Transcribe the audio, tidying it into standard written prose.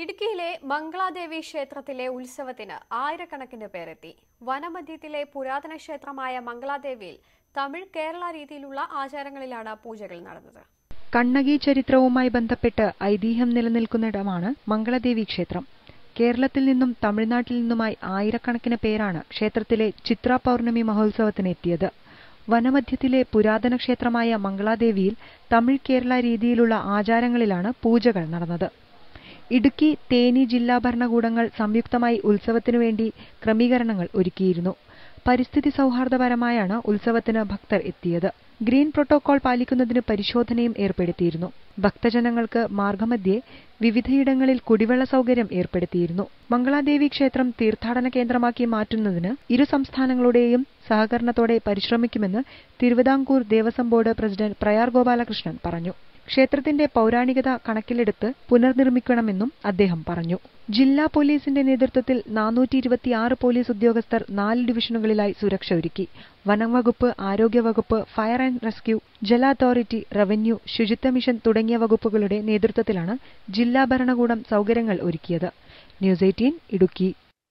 ഇടുക്കിയിലെ മംഗളാദേവി ക്ഷേത്രത്തിലെ ഉത്സവത്തിന് ആയിരക്കണക്കിന് പേരെത്തി. വനമധ്യത്തിലെ പുരാതന ക്ഷേത്രമായ മംഗളാദേവിയിൽ തമിഴ് കേരള രീതിയിലുള്ള ആചാരങ്ങളിലാണ് പൂജകൾ നടന്നത്. കണ്ണകി ചരിത്രവുമായി ബന്ധപ്പെട്ട് ഐതിഹ്യം നിലനിൽക്കുന്നിടമാണ് മംഗളാദേവി ക്ഷേത്രം. കേരളത്തിൽ നിന്നും തമിഴ്നാട്ടിൽ നിന്നുമായി ആയിരക്കണക്കിന് പേരാണ് ക്ഷേത്രത്തിലെ ചിത്ര പൗർണമി മഹോത്സവത്തിന് എത്തിയത്. വനമധ്യത്തിലെ പുരാതന ക്ഷേത്രമായ മംഗളാദേവിയിൽ തമിഴ് കേരള രീതിയിലുള്ള ആചാരങ്ങളിലാണ് പൂജകൾ നടന്നത്. ഇടുക്കി, തേനി ജില്ലാ ഭരണകൂടങ്ങൾ സംയുക്തമായി ഉത്സവത്തിനുവേണ്ടി ക്രമീകരണങ്ങൾ ഒരുക്കിയിരുന്നു. പരിസ്ഥിതി സൗഹാർദ്ദപരമായാണ് ഉത്സവത്തിന് ഭക്തർ എത്തിയത്. ഗ്രീൻ പ്രോട്ടോകോൾ പാലിക്കുന്നതിന് പരിശോധനയും ഏർപ്പെടുത്തിയിരുന്നു. ഭക്തജനങ്ങൾക്ക് മാർഗമധ്യേ വിവിധയിടങ്ങളിൽ കുടിവെള്ള സൗകര്യം ഏർപ്പെടുത്തിയിരുന്നു. മംഗളാദേവി ക്ഷേത്രം തീർത്ഥാടന കേന്ദ്രമാക്കി മാറ്റുന്നതിന് ഇരു സംസ്ഥാനങ്ങളുടെയും സഹകരണത്തോടെ പരിശ്രമിക്കുമെന്ന് തിരുവിതാംകൂർ ദേവസ്വം ബോർഡ് പ്രസിഡന്റ് പ്രയാർ ഗോപാലകൃഷ്ണൻ പറഞ്ഞു. ക്ഷേത്രത്തിന്റെ പൗരാണികത കണക്കിലെടുത്ത് പുനർനിർമ്മിക്കണമെന്നും അദ്ദേഹം പറഞ്ഞു. ജില്ലാ പോലീസിന്റെ നേതൃത്വത്തിൽ 426 പോലീസ് ഉദ്യോഗസ്ഥർ 4 ഡിവിഷനുകളിലായി സുരക്ഷ ഒരുക്കി. വനംവകുപ്പ്, ആരോഗ്യവകുപ്പ്, ഫയർ ആൻഡ് റെസ്ക്യൂ, ജല അതോറിറ്റി, റവന്യൂ, ശുചിത്വ മിഷൻ തുടങ്ങിയ വകുപ്പുകളുടെ നേതൃത്വത്തിലാണ് ജില്ലാ ഭരണകൂടം സൗകര്യങ്ങൾ ഒരുക്കിയത്. ന്യൂസ് 18 ഇടുക്കി.